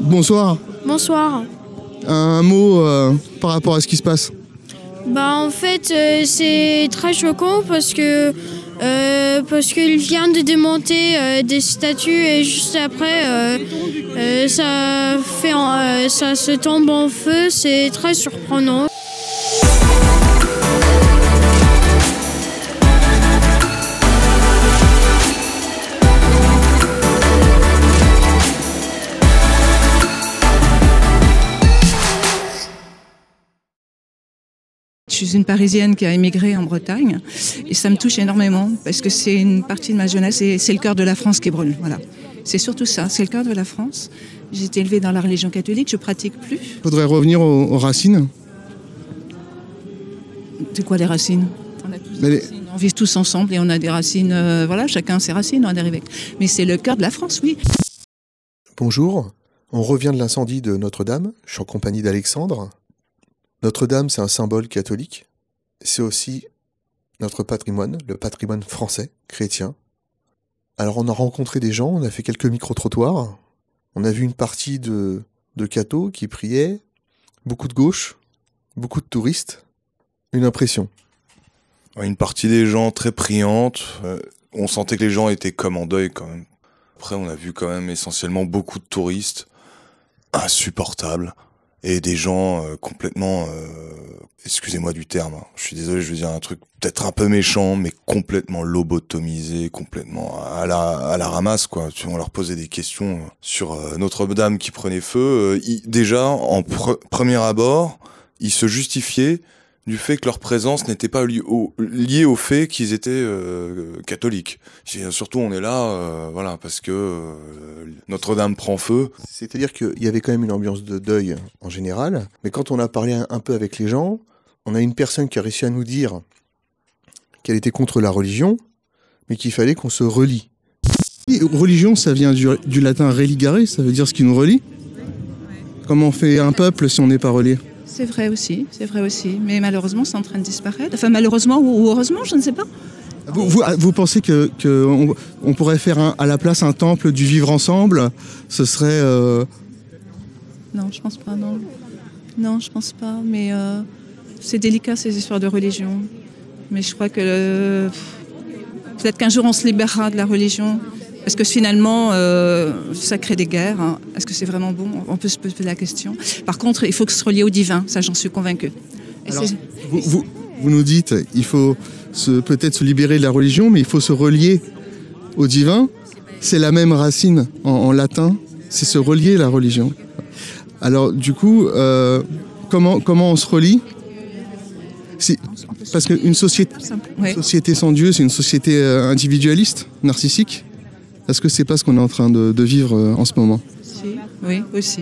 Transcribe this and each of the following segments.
Bonsoir. Bonsoir. Un mot par rapport à ce qui se passe. En fait, c'est très choquant parce qu'il vient de démonter des statues et juste après, ça se tombe en feu. C'est très surprenant. Je suis une Parisienne qui a émigré en Bretagne et ça me touche énormément parce que c'est une partie de ma jeunesse et c'est le cœur de la France qui brûle. Voilà. C'est surtout ça, c'est le cœur de la France. J'ai été élevée dans la religion catholique, je pratique plus. Il faudrait revenir aux racines. C'est quoi les racines? On a tous des racines, on vit tous ensemble et on a des racines, voilà, chacun ses racines, on arrive avec. Mais c'est le cœur de la France, oui. Bonjour, on revient de l'incendie de Notre-Dame, je suis en compagnie d'Alexandre. Notre-Dame, c'est un symbole catholique. C'est aussi notre patrimoine, le patrimoine français, chrétien. Alors on a rencontré des gens, on a fait quelques micro-trottoirs. On a vu une partie de cathos qui priaient, beaucoup de gauche, beaucoup de touristes. Une impression. Une partie des gens très priantes. On sentait que les gens étaient comme en deuil quand même. Après on a vu quand même essentiellement beaucoup de touristes insupportables. Et des gens complètement, excusez-moi du terme, hein, je suis désolé, je veux dire un truc peut-être un peu méchant, mais complètement lobotomisé, complètement à la ramasse, quoi. On leur posait des questions sur Notre-Dame qui prenait feu. Déjà, en premier abord, ils se justifiaient du fait que leur présence n'était pas liée au fait qu'ils étaient catholiques. Surtout, on est là, voilà, parce que Notre-Dame prend feu. C'est-à-dire qu'il y avait quand même une ambiance de deuil en général, mais quand on a parlé un peu avec les gens, on a une personne qui a réussi à nous dire qu'elle était contre la religion, mais qu'il fallait qu'on se relie. Religion, ça vient du latin religare, ça veut dire ce qui nous relie. Comment on fait un peuple si on n'est pas relié ? C'est vrai aussi. Mais malheureusement, c'est en train de disparaître. Enfin, malheureusement ou heureusement, je ne sais pas. Vous pensez qu'on pourrait faire à la place un temple du vivre ensemble? Ce serait... Non, je pense pas, non. Non, je pense pas. Mais c'est délicat, ces histoires de religion. Mais je crois que peut-être qu'un jour, on se libérera de la religion. Parce que finalement, ça crée des guerres. Hein. Est-ce que c'est vraiment bon? On peut se poser la question. Par contre, il faut se relier au divin. Ça, j'en suis convaincue. Alors, vous nous dites, il faut peut-être se libérer de la religion, mais il faut se relier au divin. C'est la même racine en latin. C'est se relier à la religion. Alors, du coup, comment on se relie? Parce qu'une société sans Dieu, c'est une société individualiste, narcissique. Est-ce que c'est pas ce qu'on est en train de vivre en ce moment? Oui, aussi.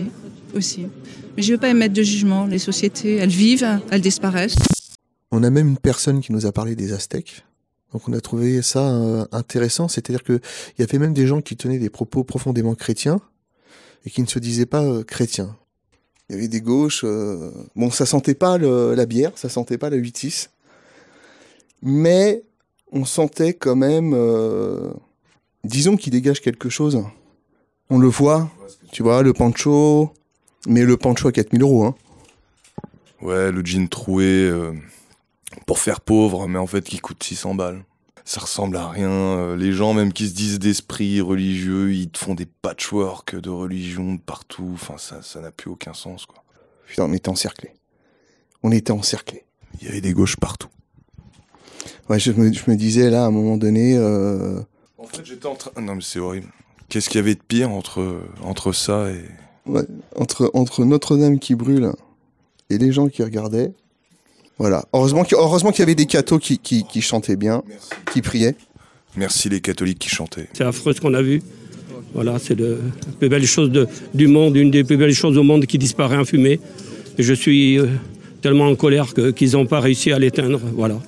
Mais je ne veux pas émettre de jugement. Les sociétés, elles vivent, elles disparaissent. On a même une personne qui nous a parlé des Aztèques. Donc on a trouvé ça intéressant. C'est-à-dire qu'il y avait même des gens qui tenaient des propos profondément chrétiens et qui ne se disaient pas chrétiens. Il y avait des gauches... Bon, ça sentait pas la bière, ça sentait pas la 8-6. Mais on sentait quand même... Disons qu'il dégage quelque chose. On le voit, tu vois, le pancho, mais le pancho à 4000 €. Hein. Ouais, le jean troué pour faire pauvre, mais en fait qui coûte 600 balles. Ça ressemble à rien. Les gens, même qui se disent d'esprit religieux, ils te font des patchwork de religion de partout. Enfin, ça n'a plus aucun sens, quoi. Putain, on était encerclés. Il y avait des gauches partout. Ouais, je me disais là, à un moment donné... En fait, j'étais en train... Non, mais c'est horrible. Qu'est-ce qu'il y avait de pire entre ça et... Ouais, entre Notre-Dame qui brûle et les gens qui regardaient. Voilà. Heureusement qu'il y avait des cathos qui chantaient bien, qui priaient. Merci les catholiques qui chantaient. C'est affreux ce qu'on a vu. Voilà, c'est la plus belle chose du monde, une des plus belles choses au monde qui disparaît en fumée. Et je suis tellement en colère qu'ils n'ont pas réussi à l'éteindre. Voilà.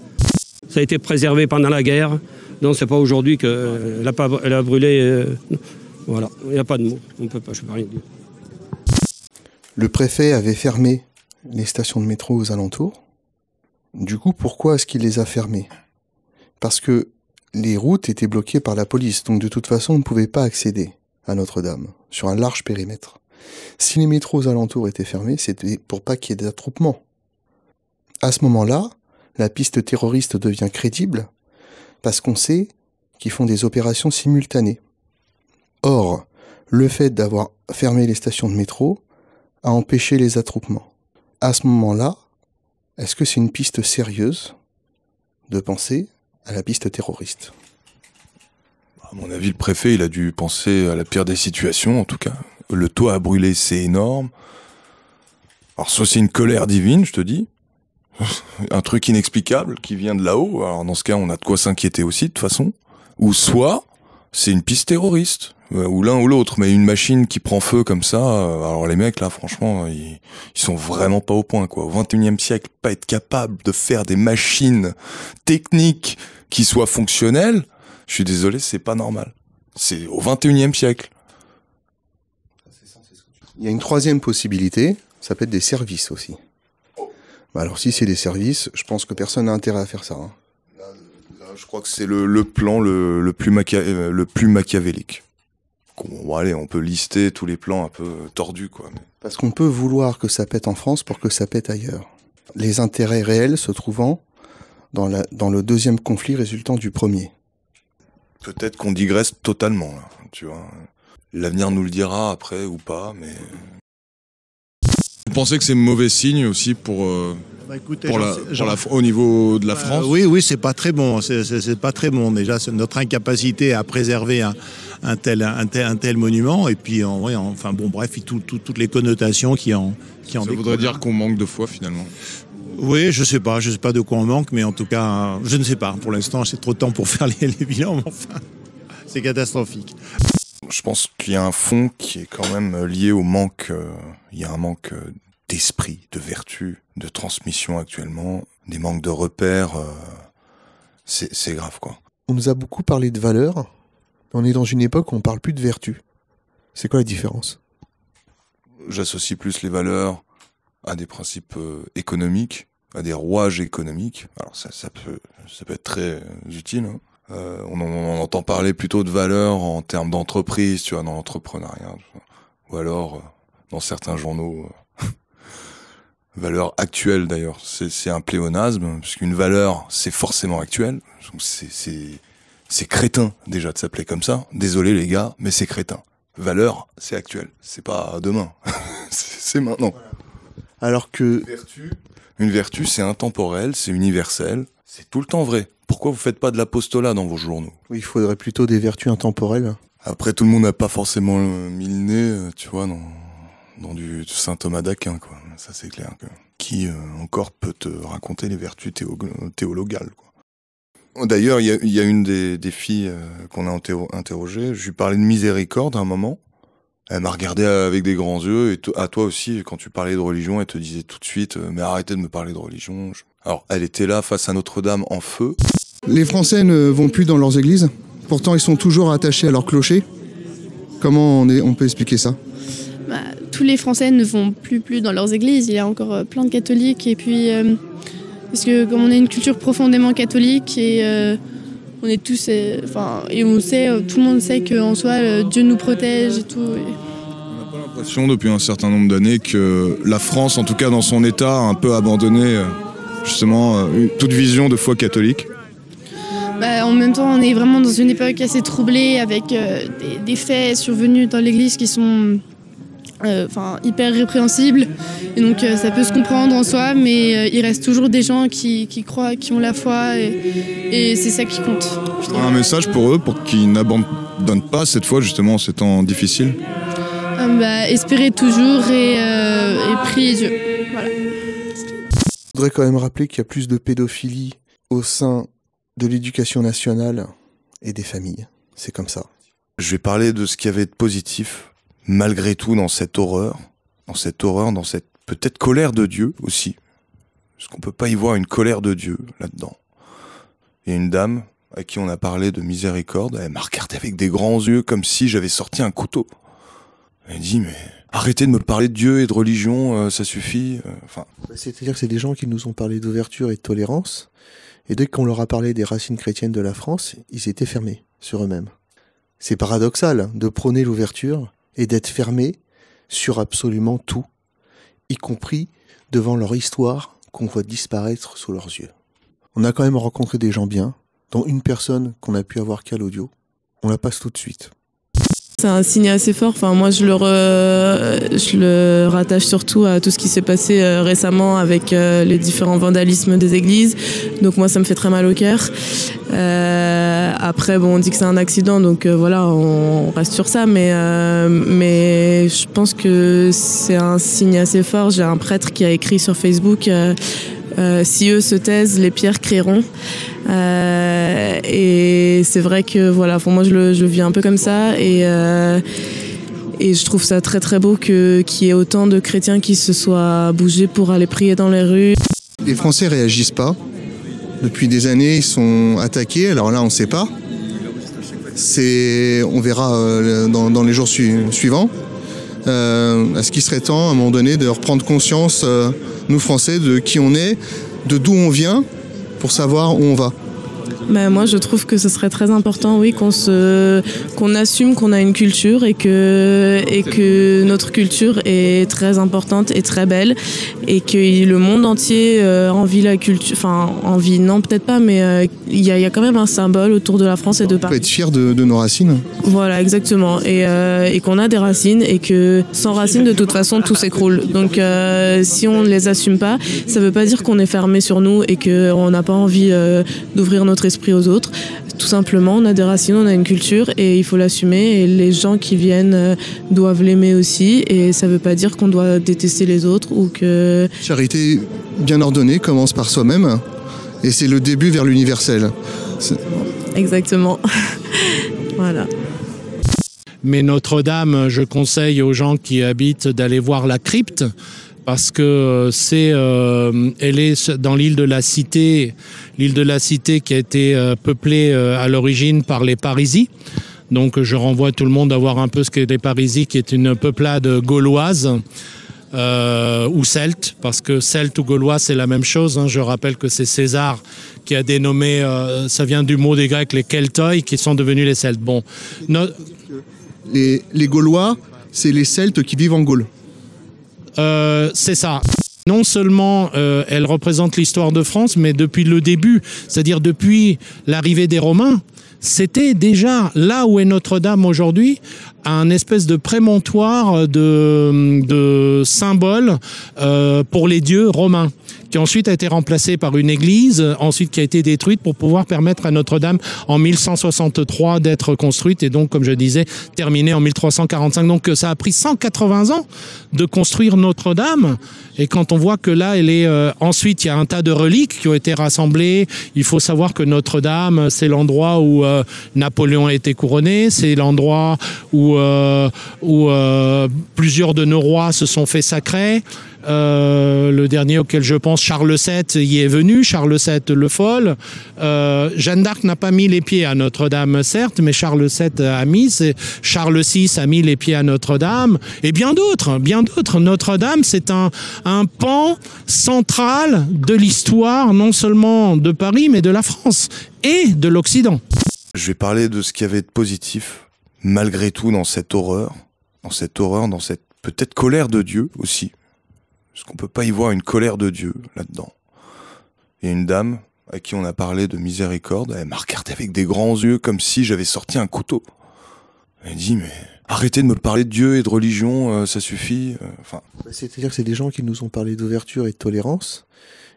Ça a été préservé pendant la guerre. Donc c'est pas aujourd'hui qu'elle a brûlé. Voilà, il n'y a pas de mots. On peut pas, je peux rien dire. Le préfet avait fermé les stations de métro aux alentours. Du coup, pourquoi est-ce qu'il les a fermées? Parce que les routes étaient bloquées par la police. Donc de toute façon, on ne pouvait pas accéder à Notre-Dame sur un large périmètre. Si les métros aux alentours étaient fermés, c'était pour pas qu'il y ait d'attroupement. À ce moment-là, la piste terroriste devient crédible parce qu'on sait qu'ils font des opérations simultanées. Or, le fait d'avoir fermé les stations de métro a empêché les attroupements. À ce moment-là, est-ce que c'est une piste sérieuse de penser à la piste terroriste? À mon avis, le préfet, il a dû penser à la pire des situations, en tout cas. Le toit a brûlé, c'est énorme. Alors, soit c'est une colère divine, je te dis. Un truc inexplicable qui vient de là-haut. Alors, dans ce cas, on a de quoi s'inquiéter aussi, de toute façon. Ou soit, c'est une piste terroriste. Ou l'un ou l'autre. Mais une machine qui prend feu comme ça, alors les mecs, là, franchement, ils sont vraiment pas au point, quoi. Au 21e siècle, pas être capable de faire des machines techniques qui soient fonctionnelles, je suis désolé, c'est pas normal. C'est au 21e siècle. Il y a une troisième possibilité, ça peut être des services aussi. Alors si c'est des services, je pense que personne n'a intérêt à faire ça. Hein. Là, je crois que c'est le plan le plus machiavélique. Bon, allez, on peut lister tous les plans un peu tordus, quoi. Parce qu'on peut vouloir que ça pète en France pour que ça pète ailleurs. Les intérêts réels se trouvant dans le deuxième conflit résultant du premier. Peut-être qu'on digresse totalement, là, tu vois. L'avenir nous le dira après ou pas, mais... Vous pensez que c'est mauvais signe aussi Écoutez, au niveau de la France? Oui, c'est pas très bon. C'est pas très bon. Déjà, c'est notre incapacité à préserver un tel monument. Et puis, toutes les connotations qui en Ça voudrait dire qu'on manque de foi, finalement. Oui, je sais pas de quoi on manque, mais en tout cas, je ne sais pas. Pour l'instant, c'est trop tard pour faire les bilans, mais enfin, c'est catastrophique. Je pense qu'il y a un fond qui est quand même lié au manque. Il y a un manque d'esprit, de vertu, de transmission actuellement, des manques de repères. C'est grave, quoi. On nous a beaucoup parlé de valeurs. On est dans une époque où on parle plus de vertu. C'est quoi la différence? J'associe plus les valeurs à des principes économiques, à des rouages économiques. Alors ça peut être très utile, hein. On entend parler plutôt de valeurs en termes d'entreprise, tu vois, dans l'entrepreneuriat. Ou alors, dans certains journaux, valeurs actuelles d'ailleurs. C'est un pléonasme, puisqu'une valeur, c'est forcément actuel. C'est crétin déjà de s'appeler comme ça. Désolé les gars, mais c'est crétin. Valeur, c'est actuel. C'est pas demain. c'est maintenant. Alors que... Une vertu, c'est intemporel, c'est universel. C'est tout le temps vrai. Pourquoi vous faites pas de l'apostolat dans vos journaux? Oui, il faudrait plutôt des vertus intemporelles. Après, tout le monde n'a pas forcément mis le nez, tu vois, dans du saint Thomas d'Aquin, quoi. Ça, c'est clair. Qui encore peut te raconter les vertus théologales, quoi. D'ailleurs, il y a une des filles qu'on a interrogées. Je lui parlais de miséricorde à un moment. Elle m'a regardé avec des grands yeux. Et à toi aussi, quand tu parlais de religion, elle te disait tout de suite « Mais arrêtez de me parler de religion. » Alors, elle était là face à Notre-Dame en feu. Les Français ne vont plus dans leurs églises. Pourtant, ils sont toujours attachés à leur clocher. Comment on peut expliquer ça? Tous les Français ne vont plus dans leurs églises. Il y a encore plein de catholiques. Et puis, parce que comme on a une culture profondément catholique et on est tous... et on sait, tout le monde sait qu'en soi, Dieu nous protège et tout. On n'a pas l'impression depuis un certain nombre d'années que la France, en tout cas dans son état, a un peu abandonné justement toute vision de foi catholique. En même temps, on est vraiment dans une époque assez troublée avec des faits survenus dans l'église qui sont hyper répréhensibles. Et donc ça peut se comprendre en soi, mais il reste toujours des gens qui croient, qui ont la foi et c'est ça qui compte. Un message pour eux, pour qu'ils n'abandonnent pas cette foi justement en ces temps difficiles? Espérer toujours et prier Dieu. Voilà. Je voudrais quand même rappeler qu'il y a plus de pédophilie au sein de l'éducation nationale et des familles. C'est comme ça. Je vais parler de ce qu'il y avait de positif, malgré tout, dans cette horreur, dans cette peut-être colère de Dieu aussi. Parce qu'on peut pas y voir une colère de Dieu là-dedans. Il y a une dame à qui on a parlé de miséricorde, elle m'a regardé avec des grands yeux comme si j'avais sorti un couteau. Elle dit, mais arrêtez de me parler de Dieu et de religion, ça suffit. C'est-à-dire que c'est des gens qui nous ont parlé d'ouverture et de tolérance, et dès qu'on leur a parlé des racines chrétiennes de la France, ils étaient fermés sur eux-mêmes. C'est paradoxal de prôner l'ouverture et d'être fermé sur absolument tout, y compris devant leur histoire qu'on voit disparaître sous leurs yeux. On a quand même rencontré des gens bien, dont une personne qu'on a pu avoir qu'à l'audio. On la passe tout de suite. C'est un signe assez fort. Enfin, moi, je le rattache surtout à tout ce qui s'est passé récemment avec les différents vandalismes des églises. Donc moi, ça me fait très mal au cœur. Après, bon, on dit que c'est un accident, donc voilà, on reste sur ça. Mais je pense que c'est un signe assez fort. J'ai un prêtre qui a écrit sur Facebook si eux se taisent, les pierres crieront. Et c'est vrai que voilà, pour moi je le vis un peu comme ça et je trouve ça très très beau qu'il y ait autant de chrétiens qui se soient bougés pour aller prier dans les rues. Les Français réagissent pas. Depuis des années, ils sont attaqués. Alors là, on ne sait pas. On verra dans les jours suivants. Est-ce qu'il serait temps, à un moment donné, de reprendre conscience, nous Français, de qui on est, de d'où on vient, pour savoir où on va? Ben moi, je trouve que ce serait très important, oui, qu'on assume qu'on a une culture et que notre culture est très importante et très belle et que le monde entier envie la culture. Enfin, envie, non, peut-être pas, mais il y a quand même un symbole autour de la France et de Paris. On peut être fier de nos racines. Voilà, exactement. Et qu'on a des racines et que sans racines, de toute façon, tout s'écroule. Donc, si on ne les assume pas, ça ne veut pas dire qu'on est fermé sur nous et qu'on n'a pas envie d'ouvrir notre esprit aux autres. Tout simplement, on a des racines, on a une culture et il faut l'assumer et les gens qui viennent doivent l'aimer aussi et ça ne veut pas dire qu'on doit détester les autres ou que... Charité bien ordonnée commence par soi-même et c'est le début vers l'universel. Exactement. Voilà. Mais Notre-Dame, je conseille aux gens qui habitent d'aller voir la crypte parce que elle est dans l'île de la Cité qui a été peuplée à l'origine par les Parisis. Donc je renvoie tout le monde à voir un peu ce qu'est les Parisis, qui est une peuplade gauloise ou celte, parce que celte ou gaulois c'est la même chose. Hein. Je rappelle que c'est César qui a dénommé, ça vient du mot des Grecs, les Keltoi, qui sont devenus les Celtes. Bon, les Gaulois, c'est les Celtes qui vivent en Gaule. C'est ça. Non seulement elle représente l'histoire de France, mais depuis le début, c'est-à-dire depuis l'arrivée des Romains, c'était déjà là où est Notre-Dame aujourd'hui, un espèce de prémontoire de symbole pour les dieux romains, qui ensuite a été remplacé par une église, ensuite qui a été détruite pour pouvoir permettre à Notre-Dame en 1163 d'être construite et donc, comme je disais, terminée en 1345. Donc ça a pris 180 ans de construire Notre-Dame et quand on voit que là, elle est... ensuite, il y a un tas de reliques qui ont été rassemblées. Il faut savoir que Notre-Dame, c'est l'endroit où Napoléon a été couronné, c'est l'endroit où plusieurs de nos rois se sont fait sacrer. Le dernier auquel je pense, Charles VII, y est venu, Charles VII le Fol. Jeanne d'Arc n'a pas mis les pieds à Notre-Dame, certes, mais Charles VII a mis, Charles VI a mis les pieds à Notre-Dame, et bien d'autres, bien d'autres. Notre-Dame, c'est un pan central de l'histoire, non seulement de Paris, mais de la France et de l'Occident. Je vais parler de ce qu'il y avait de positif, malgré tout, dans cette horreur, dans cette peut-être colère de Dieu aussi. Parce qu'on peut pas y voir une colère de Dieu là-dedans. Il y a une dame à qui on a parlé de miséricorde, elle m'a regardé avec des grands yeux comme si j'avais sorti un couteau. Elle dit mais arrêtez de me parler de Dieu et de religion, ça suffit. C'est-à-dire que c'est des gens qui nous ont parlé d'ouverture et de tolérance,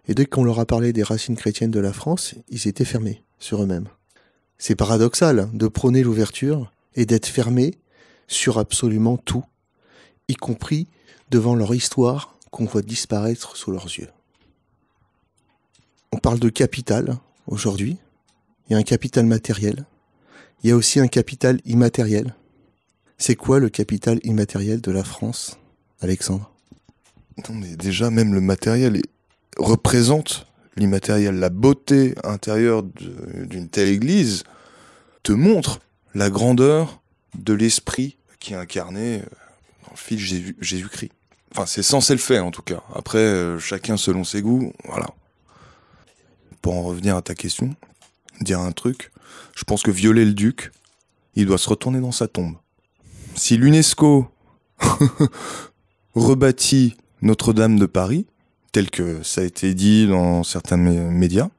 et dès qu'on leur a parlé des racines chrétiennes de la France, ils étaient fermés sur eux-mêmes. C'est paradoxal de prôner l'ouverture et d'être fermé sur absolument tout, y compris devant leur histoire qu'on voit disparaître sous leurs yeux. On parle de capital aujourd'hui. Il y a un capital matériel. Il y a aussi un capital immatériel. C'est quoi le capital immatériel de la France, Alexandre? Non, mais déjà, même le matériel représente l'immatériel. La beauté intérieure d'une telle église te montre la grandeur de l'esprit qui est incarné dans le fils Jésus-Christ. Enfin, c'est censé le faire, en tout cas. Après, chacun selon ses goûts, voilà. Pour en revenir à ta question, dire un truc, je pense que violer le duc, il doit se retourner dans sa tombe. Si l'UNESCO rebâti Notre-Dame de Paris, tel que ça a été dit dans certains médias,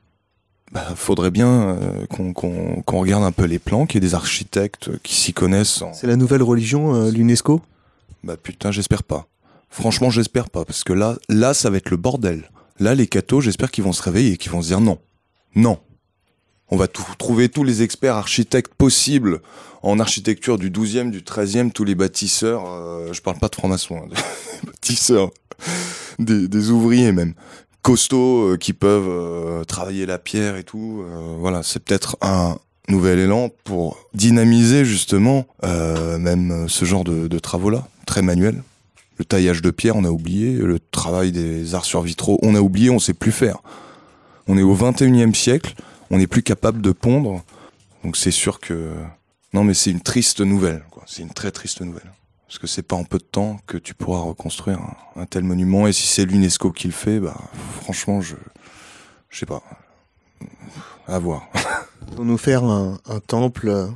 faudrait bien qu'on regarde un peu les plans, qu'il y ait des architectes qui s'y connaissent. C'est la nouvelle religion, l'UNESCO? Putain, j'espère pas. Franchement, j'espère pas, parce que là, ça va être le bordel. Là, les cathos, j'espère qu'ils vont se réveiller et qu'ils vont se dire non. Non. On va trouver tous les experts architectes possibles en architecture du 12e, du 13e, tous les bâtisseurs, je parle pas de francs-maçons, hein, des bâtisseurs, des ouvriers même, costauds qui peuvent travailler la pierre et tout. Voilà, c'est peut-être un nouvel élan pour dynamiser justement même ce genre de travaux-là, très manuels. Le taillage de pierre, on a oublié. Le travail des arts sur vitraux, on a oublié, on sait plus faire. On est au 21e siècle, on n'est plus capable de pondre. Donc c'est sûr que... Non mais c'est une triste nouvelle, quoi. C'est une très triste nouvelle. Parce que c'est pas en peu de temps que tu pourras reconstruire un tel monument. Et si c'est l'UNESCO qui le fait, franchement, je sais pas. À voir. Pour nous faire un temple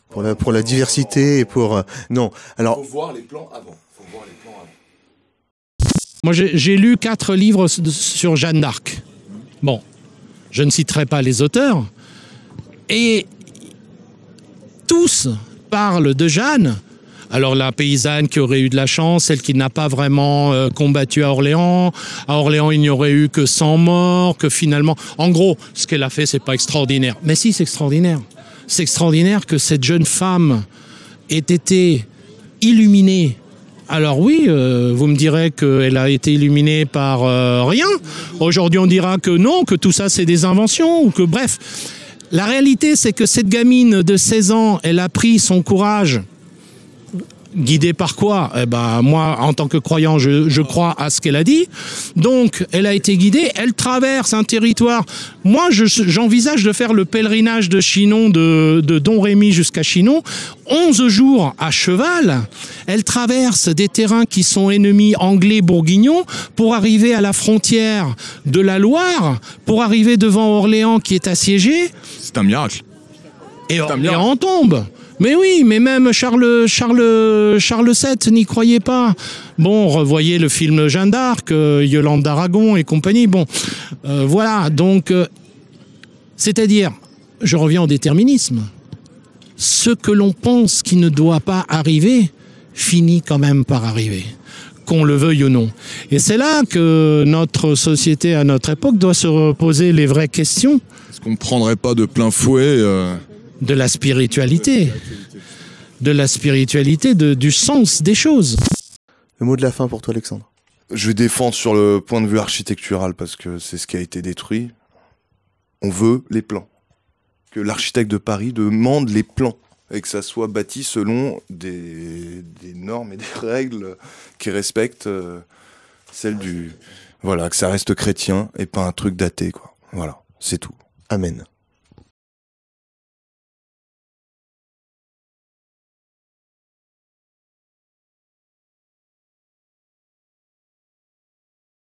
pour la diversité et pour... non, alors... Faut voir les plans avant. Moi, j'ai lu 4 livres sur Jeanne d'Arc. Bon, je ne citerai pas les auteurs. Et tous parlent de Jeanne. Alors la paysanne qui aurait eu de la chance, celle qui n'a pas vraiment combattu à Orléans. À Orléans, il n'y aurait eu que 100 morts, que finalement... En gros, ce qu'elle a fait, c'est pas extraordinaire. Mais si, c'est extraordinaire. C'est extraordinaire que cette jeune femme ait été illuminée. Alors oui, vous me direz qu'elle a été illuminée par rien. Aujourd'hui, on dira que non, que tout ça, c'est des inventions, ou que bref. La réalité, c'est que cette gamine de 16 ans, elle a pris son courage. Guidée par quoi? Moi, en tant que croyant, je crois à ce qu'elle a dit. Donc, elle a été guidée. Elle traverse un territoire. Moi, j'envisage de faire le pèlerinage de Chinon, de Domrémy jusqu'à Chinon. 11 jours à cheval. Elle traverse des terrains qui sont ennemis anglais bourguignons pour arriver à la frontière de la Loire, pour arriver devant Orléans qui est assiégé. C'est un miracle. Et Orléans tombe. Mais oui, mais même Charles VII n'y croyait pas. Bon, revoyez le film Jeanne d'Arc, Yolande d'Aragon et compagnie. Bon, voilà, donc, c'est-à-dire, je reviens au déterminisme. Ce que l'on pense qui ne doit pas arriver, finit quand même par arriver, qu'on le veuille ou non. Et c'est là que notre société, à notre époque, doit se poser les vraies questions. Est-ce qu'on ne prendrait pas de plein fouet de la spiritualité, du sens des choses. Le mot de la fin pour toi, Alexandre. Je vais défendre sur le point de vue architectural parce que c'est ce qui a été détruit. On veut les plans. Que l'architecte de Paris demande les plans et que ça soit bâti selon des normes et des règles qui respectent celles du... Voilà, que ça reste chrétien et pas un truc daté, quoi. Voilà, c'est tout. Amen.